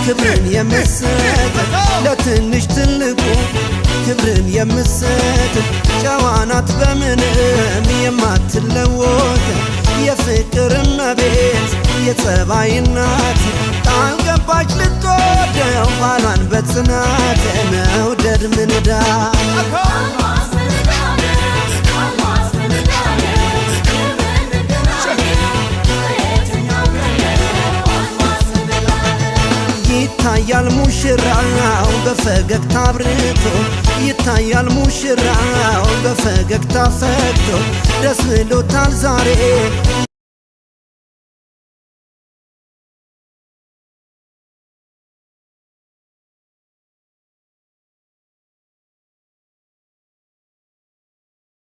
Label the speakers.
Speaker 1: ክብርን የምትሰጥ ለትንሽ ትልቁ ክብርን የምትሰጥ ጨዋናት በምንም የማትለወጥ የፍቅር እመቤት የጸባይ እናት ቃል ገባች ልትወደው ባሏን በጽናት መውደድ ምን ዕዳ ይታያል ሙሽራው በፈገግታ አብርቶ ይታያል ሙሽራው በፈገግታ ፈክቶ ደስ ብሎታል ዛሬ